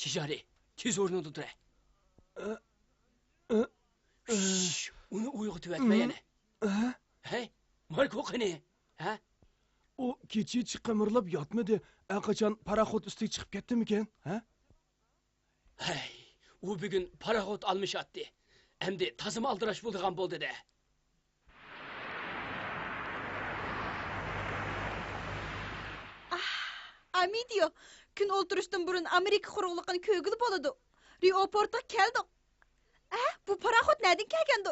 Ticari, tez o'rnida turay. Uni uyg'otib etmayane. Hey, Marko qani? Ha? O kecha chiqamirlab yotmadi. Qachon paraxod ustiga chiqib ketdimikan? Ha? Hey, u bugun paraxod almış atdi. Endi tazim aldirash bo'lgan bo'ldi-da. Amidio, kun o'ltirishdan burun Amerika quruqliqini ko'gilib oladi. Aeroportga keldik. Bu paraxod nereden kelgandi?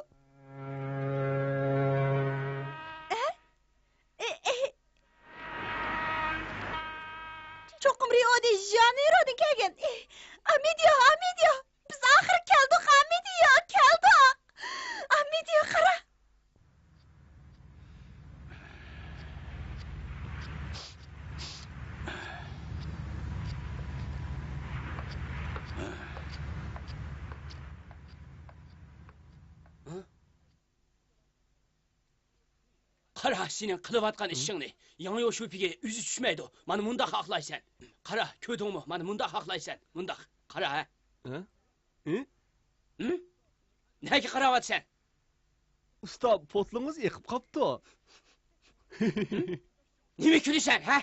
Çokum Rio de Janeiro'dan kelgan. Amidio, biz ahir keldik, Amidio, keldik. Amidio, qara. Qara, senin qılıvatqan ishingni. Yangi yo'shupiga o'zi tushmaydi. Mana munda haqlaysan. Qara, ko'rdingmi? Mana munda haqlaysan. Munda. Qara, ha? Nega qarayapsan? Usta, potlingiz yiqib qopti. Nima kulisan, ha?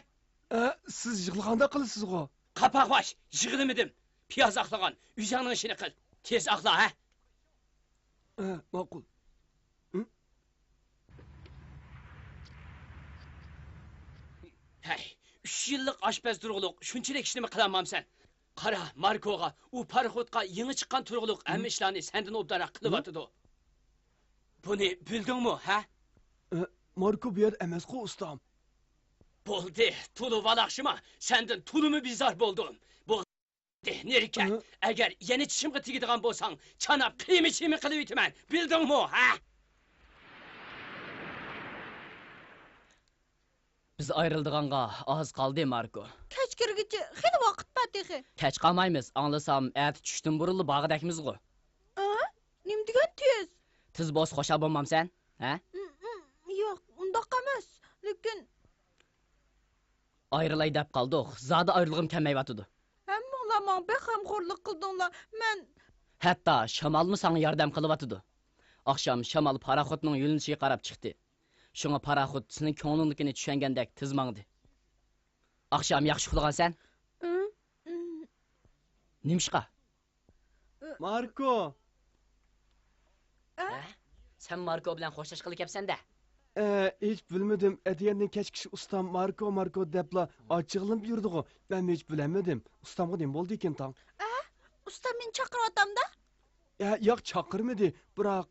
Siz yig'laganda qilasiz-ku. Qapoq bosh, yig'limidim. Piyoz aqlagan, uyingning ishini qil. Tez aqla, ha? Ma'qul. Hey, 3 yillik oshpaz turg'uluq, shunchalik ishni qilamamsan. Qara, Markoga, u paraxodga yangi chiqqan turg'uluq hamma ishlarni sendan obdaroq qilyapti. Buni bildingmi, ha? Marko bu yer emas-ku ustam. Bo'ldi, tulu valaqshima, sendan tulumi bizar bo'ldim. Bo'ldi, nerika, agar yana tishimga tegadigan bo'lsang, chanab qiymi-chimi qilib yetaman. Bildingmi, ha? Biz ayrıldıqanğa az qaldı, Marko. Kech kirgicha xeyli vaqt batixi. Kech qalmaymiz, anglasam, ati tushdan burilib bag'idakmizg'u. Nim degan tez? Tiz bos xo'sha bo'lmamsan, ha? Yo'q, undaq emas. Lekin Ayrılay deb qaldiq. Zada ayrılığım kelmayotidi. Hammalar menga behamxo'rlik qildinglar. Men Hatto shamolmi sana yordam qilyotidi. Oqshom shamol paraxodning yo'linishiga qarab chiqdi. Şuna paraxod senin ko'nglingnikini tushungandek tiz mangdi. Oqshom yaxshi uxlagansan? Nimishqa? Marko. Sen Marko bilan xo'shlashqili kelibsan-da. Hiç bilmedim. Ediyenin keçkişi ustam Marko depla açıqlım yurdu. Ben hiç bilemedim. Ustamga nim boldu ekan tang. ustam meni chaqiryapti-da. Yo'q, chaqirmadi. Biroq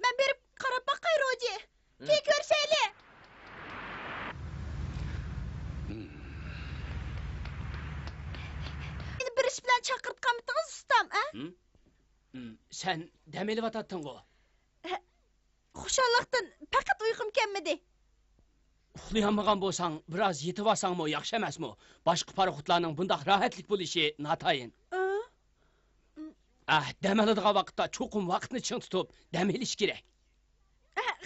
Men berib qarab baqay Roji. Ke ko'rshayli. Meni bir ish bilan chaqirtganmidingiz ustam, a? Sen demelivatadın-ku. Xushalliqdan faqat uyqum kelmadi. Uxlayamagan bo'lsang, biroz yetib olsangmi, yaxshi emasmi? Boshqa paraxodlarning bundaq rohatlik bo'lishi natayin. Demeladigan vaqtda cho'qim vaqtni ching tutib, dam olish kerak.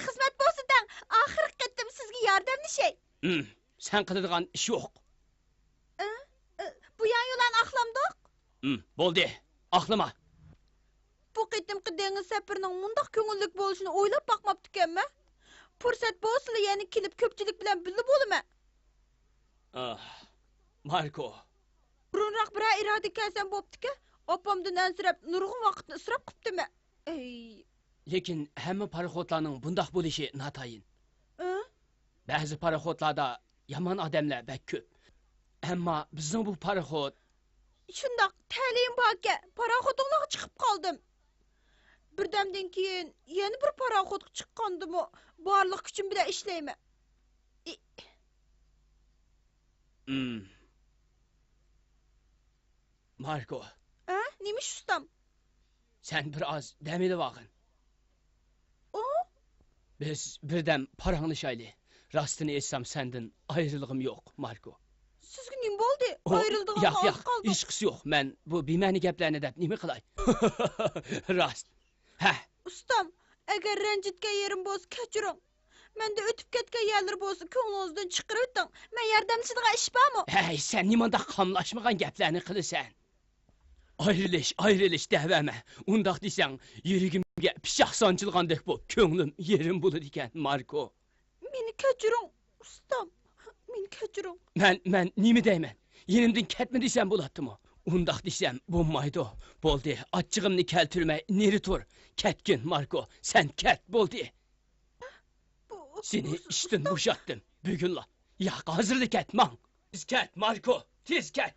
Xizmat bo'lsa-dan, oxirgi qatim sizga yordamlashay. Sen qiladigan ish yo'q. Bu yo'lan axlamdiq? Bo'ldi, axlama. Bu qitimqi dengiz safarining mundaq ko'ngillik bo'lishini o'ylab baqmabdi-kanmi? Fursat bo'lsa, yana kelib ko'pchilik bilan birga bo'laman. Marko. Burunroq bir iroda kelsam bo'pti-ku. Opamdan ansirab, nurg'un vaqtni isrof qilibdim. Lekin hamma paraxodlarning bundaq bo'lishi natayin. Ba'zi paraxodlarda yomon odamlar bak ko'p. Ammo bizning bu paraxod shundoq ta'lim borga paraxodga chiqib qoldim. Birdamdan keyin yana bir paraxodga chiqqandim-u, barliq kuchim bilan ishlayman. Marko. Nemish ustam? Sen biraz demeli vaqin. Biz birden paranglashayli. Rastını etsam senden ayrılığım yok, Marko. Sizga nim bo'ldi? Ayrıldık. Yo'q, hech qisi yo'q. Men bu bema'ni gaplarni deb nima qilay? Rost. Ustam, agar ranjitgan yerim bo'lsa, kechiring. Menda o'tib ketgan yerlar bo'lsa, ko'nglingizdan chiqarib o'ting. Men yordamchisiga ish bormi? Hey, sen nimanda qamlashmagan gaplarni qilasan? ayrılış dəvəmə. Undaq desən, yürüyümə pişaq sancılğandək bu. Könlüm yerim bulur ikən, Marko. Meni keçirin, ustam. Meni keçirin. Mən nimi dəymən? Yenimdən kətmi desən bulatdı mı? Undaq desəm, bulmaydı o. Boldu, açığımını kəltürmə, neri tur. Kətkin, Marko, sən kət, boldu. Seni iştin boşattım, bugün la. Ya hazırlı kət, man. Tiz kət, Marko, tiz kət.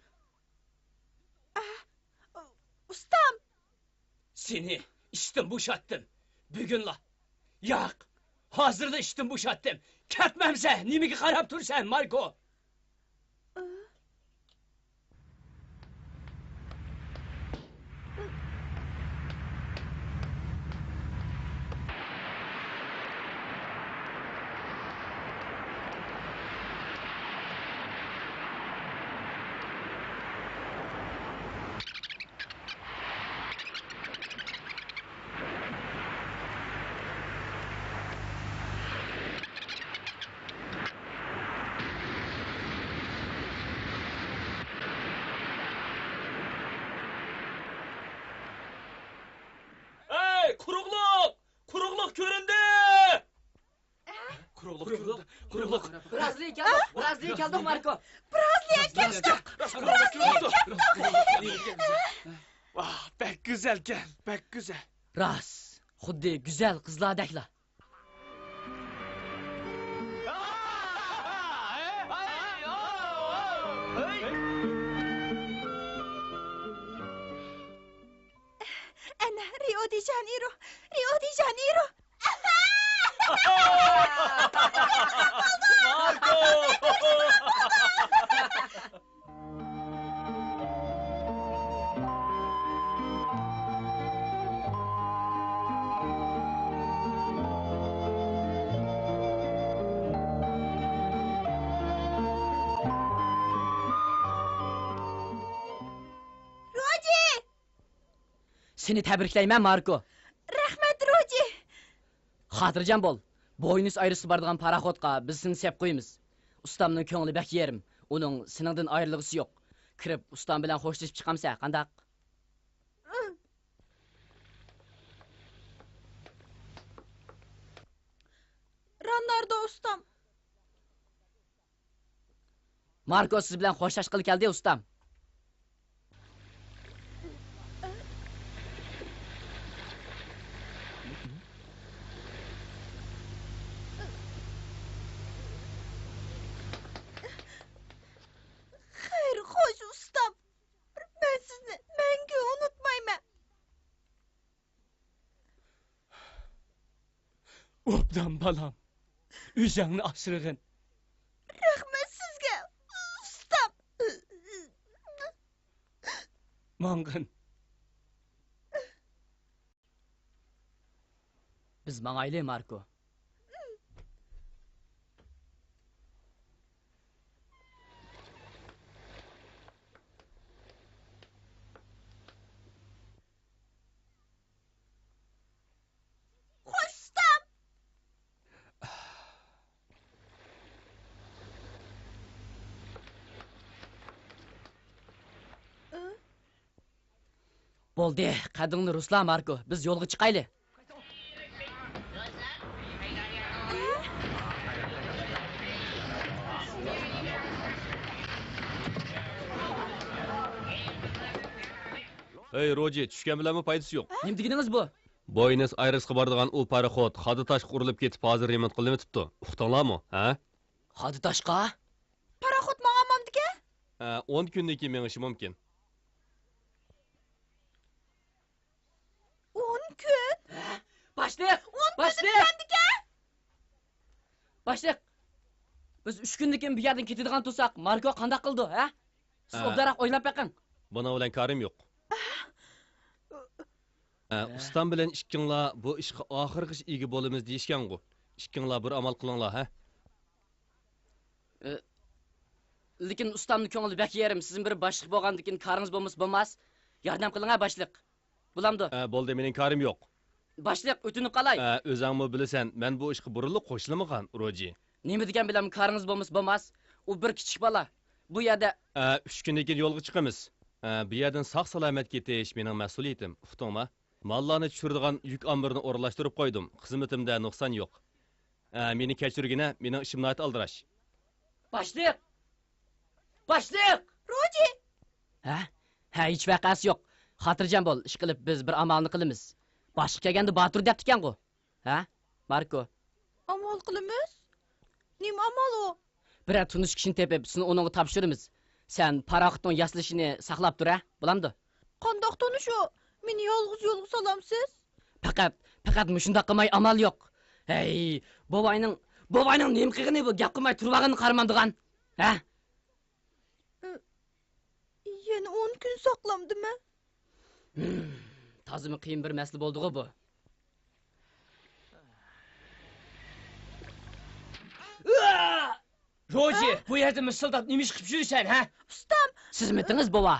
Ustam. Seni iştin boşattım, bugün la. Yak, hazırlı iştin boşattım. Kətməmsə, nimi ki qarab dur sen, Marko. Kurukluk göründü! Kurukluk. Braziliya keldik, Marko. Vah, pek güzel gel, pek güzel. Ras, xuddi güzel qızlardakla. Ana, Rio de Janeiro. Rio de Janeiro. Roji! Seni təbrikləyəm, Marko. Rahmet Roji. Xatırcam bol. Boynuz ayrısı bardığan paraxotqa biz seni sep qoyumuz. Ustamның köngülü bək yerim. Onun siningdən ayrılıqısı yox. Kirib ustam bilan xoşlaşıb çıxamsa, qandaq? Ranlarda ustam. Marko siz bilan xoşlaşqılı keldi, ustam. Hayır, hoş ustam. Ben sizni mengü unutmaymam. Obdan balam. Üzəngni asırığın. Rahmet sizge ustam. Mangın. Biz mağaylı, Marko. Hoş ustam. Boldi, qadınlı Ruslar, Marko. Biz yolga chiqayli. Hey Roji, tushgan bilanmi foydasi yo'q. Nim degingiz bu? Boynuz Ayrısqa boradigan u paraxot xadi tosh urilib ketib hozir remont qilinibdi. Uqdinglarmi, ha? Hadi taşqa. Paraxot mağamamdike? 10 kundan keyin menishi mumkin. 10 gün. Başlayıq. 10 Başlayıq. Kendike? Başlayıq. Biz 3 kundan keyin bu yerdan ketadigan tursak, Marko qandaq qildi, ha? Siz Ha. obdaroq o'ylab baqing. Buna bilan karim yo'q. Ustam bilan ikkinglar bu ishga oxirgi ega bo'lamiz deyishgan-ku. Ikkinglar bir amal qilinglar, ha? Lekin ustamni ko'ngli bak yerim. Sizin bir boshliq bo'lgandan keyin karingiz bo'lmas. Yordam qiling, ha, boshliq. Bulamdi. Bo'ldi, mening karim yo'q. Boshliq, o'tinib qalay. O'zingmi bilasan, men bu ishga burilib qo'shilmagan, Roji. Nima degan bilan karingiz bo'lmas. U bir kichik bola. Bu yerda 3 kundan keyin yo'lga chiqamiz. Bu yerdan sağ-salomat ketish mening mas'uliyatim. Uqdingmi? Mallarni tushiradigan yuk ombirini o'rlashtirib qo'ydim. Xizmatimda nuqson yo'q. Meni kechirgina, mening ishim nihoyat aldirash. Başlayıq! Başlayıq! Roji, Ha? Ha, hech vaqasi yo'q. Xotirjam bo'l, ish qilib biz bir amalni qilamiz. Boshqa kelganda Batur debdikan-ku. Ha? Marko, amal qilamiz. Nima amal o? biror tunish kishini tepib, sizni uningga topshiramiz. Sen paraxotning yaslashini saqlab tur, ha? Bo'lamdi? Qandoq tanish o? Meni yolg'iz yo'lga solamsiz? Faqat mushunda qilmay amal yo'q. Hey, bobayning nima qilgani bu? Gap qilmay turmag'ini qarmandigan. Ha? Yana 10 kun saqlamdimi? Tazimi qiyin bir masala bo'ldi-ku bu. Roji, bu yerda misildab nima ish qilib yursan, ha? Ustam, Siz mitiniz bova?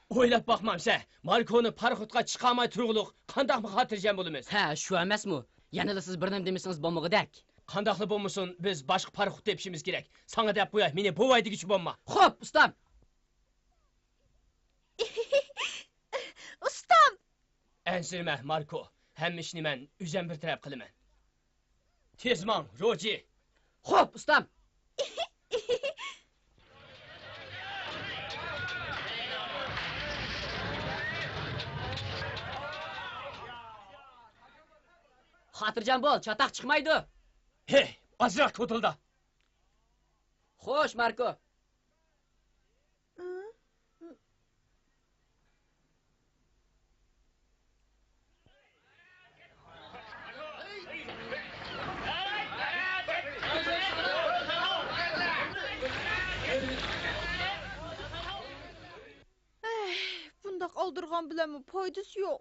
O'ylab boqmamsa, Markoni paraxotga chiqamay turg'uluq, qandaqmi xotirjam bo'lamiz? Ha, shu emasmi? Yanada siz bir nima demisingiz bo'lmag'idak. Qandaqli bo'lmasin, biz boshqa paraxot tepishimiz kerak. Sana deb qo'yay, meni bo'vaydigichi bo'lma. Xo'p, ustam. ustam. Ensirme Marko, hamma ishni men o'zim bir taraf qilaman. Tezman, Roji. Xo'p, ustam. Xotirjam bo'l, chataq chiqmaydi. Hey, ozroq to'tildi. Xo'sh, Marko. Bundaq aldırğan biləmi faydası yo'q.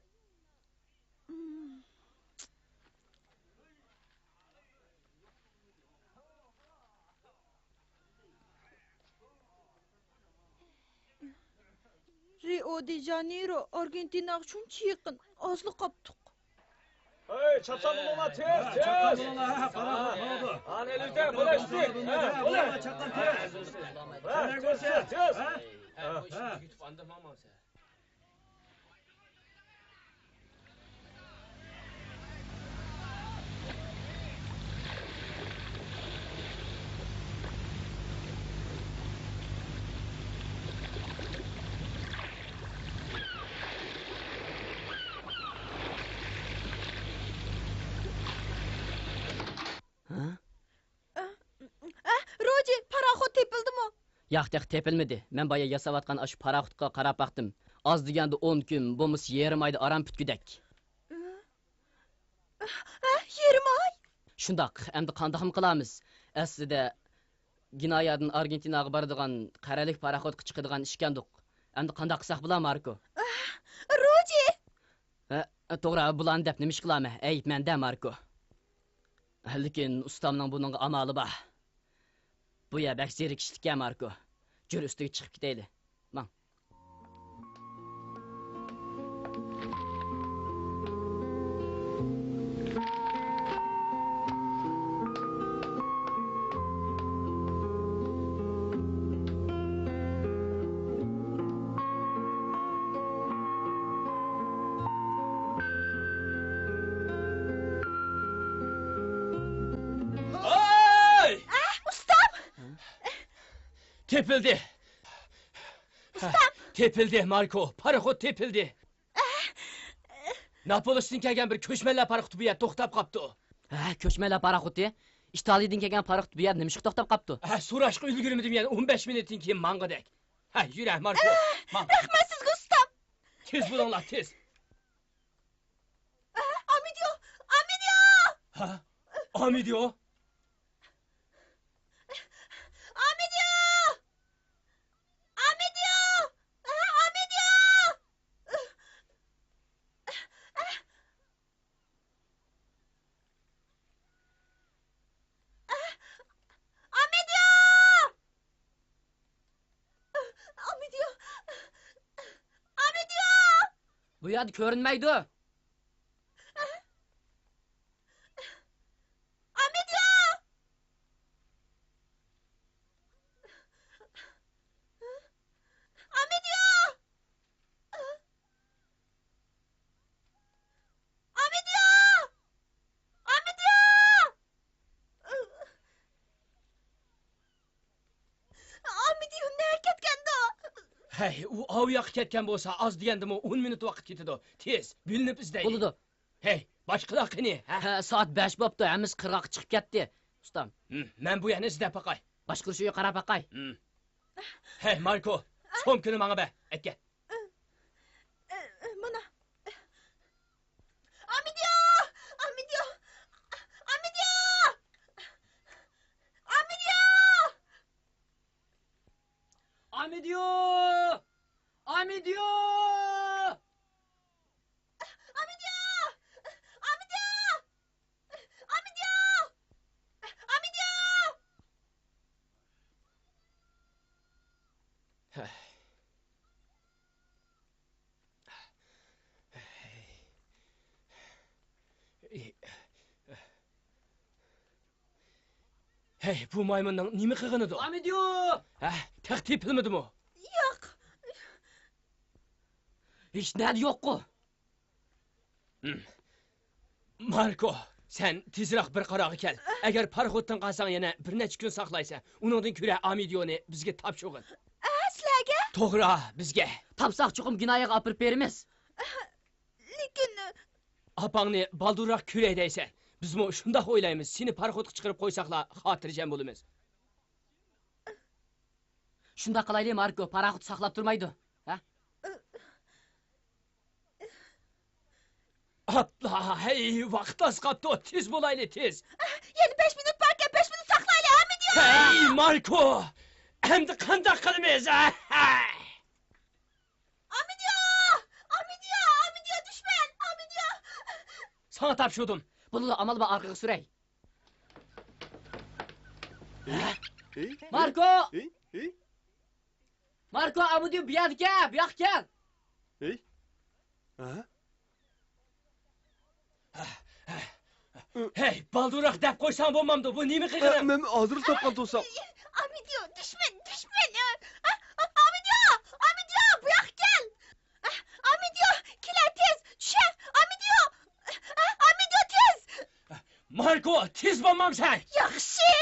Rio de Janeiro, Argentinaga shuncha yaqin, ozli qopdiq. Hey, çapsan bulunma tez, tez. Çapsan bulunma, qara, qara. Ana elimizde bulaştık. Ulan. Çapsan tez. Tez, tez. YouTube andırmamamsa. Roji, paraxot tepildimi? Yo'q, tepilmadi. Men boya yasavatgan ash paraxotga qarab baqdim. Az deganda 10 kun, bo'lmasa yarim oyda aram putgudak. Yerim ay. Shundoq, endi qandoqmi qilamiz? Aslida Ginoyadan Argentinaga boradigan qaralik paraxotga chiqadigan ishkandiq. Endi qandoq qilsak bo'lar, Marko? Roji. To'g'ri, bularni deb nima ish qilaman? Ey, menda, Marko. Lekin ustamning buningga amali bor. Bu ya bak zerikishlikka, Marko. Jur ustiga chiqib ketayli. Mang. Tepildi. Tepildi Marko, paraxot tepildi. Napolis'tan kelgan bir ko'chmalar paraxoti bu yer to'xtab qopti. Ko'chmalar paraxoti? İtaliya'dan kelgan paraxot bu yer nima ish to'xtab qopti? So'rashga ulgurmadim yani 15 minutdan keyin mang'idak. Yura Marko. Rahmat sizga ustam. Tez bo'linglar, tez. Amidio. Ha? Amidio? Bu yerda ko'rinmaydi. Amidio! Hey, u av yoqqa ketgan bo'lsa, oz degandimi 10 minut vaqt ketadi. Tez, bilinib izlaylik. Bo'ladi. Hey, boshqalar qani, ha? Ha, soat 5 bo'pti, hamiz qirg'oqqa chiqib ketdi. Ustam, Men bu yana izlab boqay. boshqurishga qarab boqay. Hey, Marko, so'mkini menga ber, aytga. Mana. Amidio! Amidio! Amidio! Amidio! Amidio! Amidio! Amidio! Amidio! Amidio! Amidio! Hey, bu maymunning nima qilganidir? Amidio! Ha, taqtib bilmadimi? Yo'q. Hech nada yo'q-ku. Marko, sen tezroq bir qarorga kel. Agar paraxoddan qolsang yana bir necha kun saqlaysan, uningdan ko'ra Amidioni bizga topshirg'in. Sizlarga? To'g'ri, bizga. Topsaq chuqum ginoyaga olib beramiz. Lekin Apangni baldurroq ko'ray deysan. Bizmi shunday o'ylaymiz. Seni paraxodga chiqarib qo'ysaqlar, xotirjam bo'lamiz. Shunda qilaylik, Marko, paraxod saqlab turmaydi. Ha? Abla, hey, vaqt az qoldi. Tez bo'laylik, tez. yana 5 minut bor ekan, 5 minut saqlaylik, Amidio! Hey, Marko! Endi qanday qilamiz? Amidio! Amidio! Amidio düşman! Amidio! Sana topshirdim. Bunu amal bak arkaya süray. Marko! Marko, Amidio bir yak gel, bir yak gel. Hey, baldurroq deb qo'ysam bo'lmamdi. Bu nima qilganim? Men hozir topgan to'sam. Amidio düşman! Amidio! Amidio! Bu yoqqa kel! Amidio! Kelar tez! Tushar! Amidio! Amidio tez! Marko, tez bo'lmamsan. Yaxshi!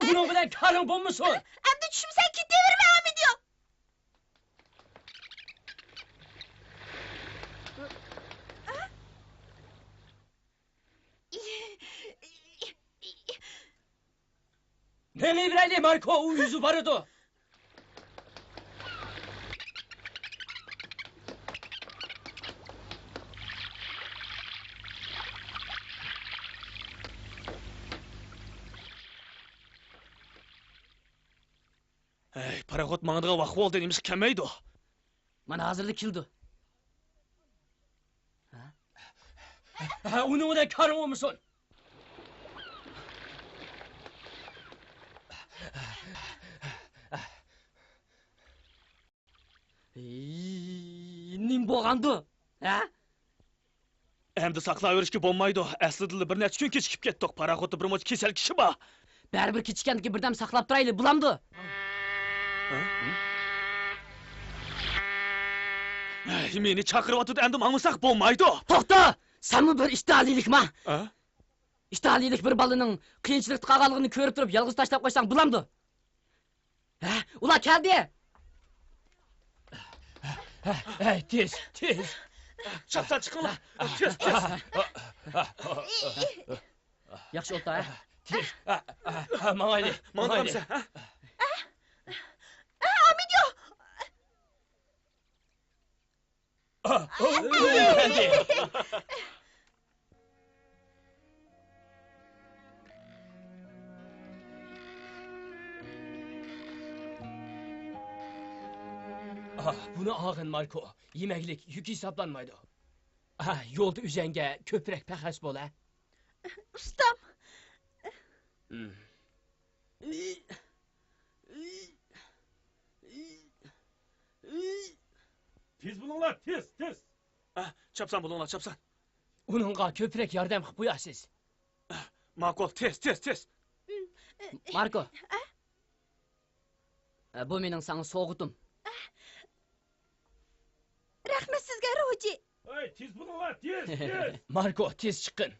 Uning bilan qaring bo'lmasin. Endi tushimsan ketaverma, Amidio! Neni bireyli Marko, u yüzü vardı. Hey, paraxod mаңдыға вақ болды неміз кәмейді. Mana hazırda kildi. Onun da karın olmuşsun. Nim boğandı. Ha? Әмді сақлай өрішке болмайды. Әсліділі бір нәтіш күн кешкіп кеттік. Парақоты бір моч кесел кіші ба? Bərber keçikəndiki birdən saxlab duraylı, bulamdı. Meni çakırıp atıdı әмді маңысақ болмайды. Toxta! Sən mi bir iştahlilik ma? Ha? İştahlilik bir balının qiyinçilikdə qağalığını körüp durup yalğız taşlap qoysan bulamdı. Ha? Ula gəldi! Hey, tez, tez. Çapsan çıkın la. Tez, tez. Yaxşı oldu ha? Tez. Mağaylı, Mağdırım sen. Amidio! Geldi. Bunu ağın Marko. Yemeklik yük hesaplanmaydı. Yolda üzenge köprek pekes bol ha. Ustam! Tez bulun la, tez, tez. Çapsan bulun la, çapsan. Onunla köprek yardım qıp buyasız. Makol, tez, tez, tez. Marko. Bu mening sana soğutum. Rahmet sizga, Roji! Hey, tez bulun la, tez, tez. Marko, tez çıkın.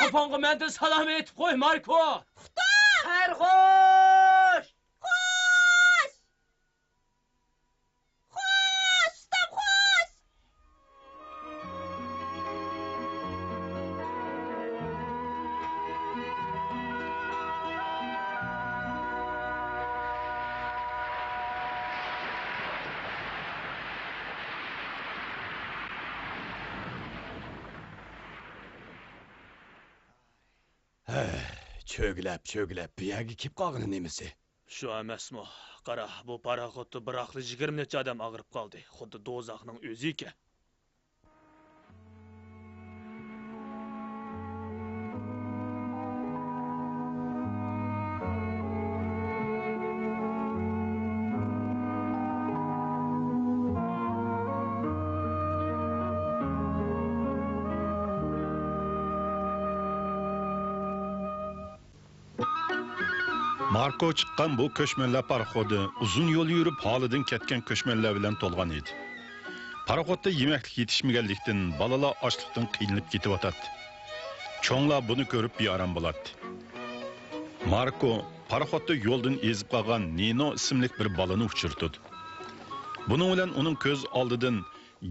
Apangga menden salam etip koy Marko. Xarxoş! Xo'sh! Xo'sh, ustam, xo'sh! Çögülep bir yerga kelib qolgani nemisi? Shu emasmi? Qara, bu paraxodda bir aqli 20 necha odam ag'rib qoldi. Xuddi do'zaxning o'zi ekan. Marko chiqqan bu ko'chmanlar paraxodi uzun yo'l yurib holidan ketgan ko'chmanlar bilan to'lgan edi. Paraxodda yemaklik yetishmaganlikdan balalar ochliqdan qiynalib ketyotadi. Cho'nglar buni ko'rib bearam bo'ladi. Marko paraxodda yo'ldan ezib qolgan Nino ismli bir balani uchirtdi. Buning bilan uning ko'z oldidan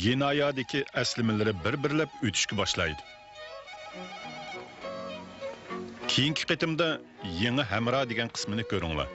Genoyadagi aslimalari bir-birlab o'tishga boshlaydi. Keyingi qitimda yangi hamra degan qismini ko'ringlar.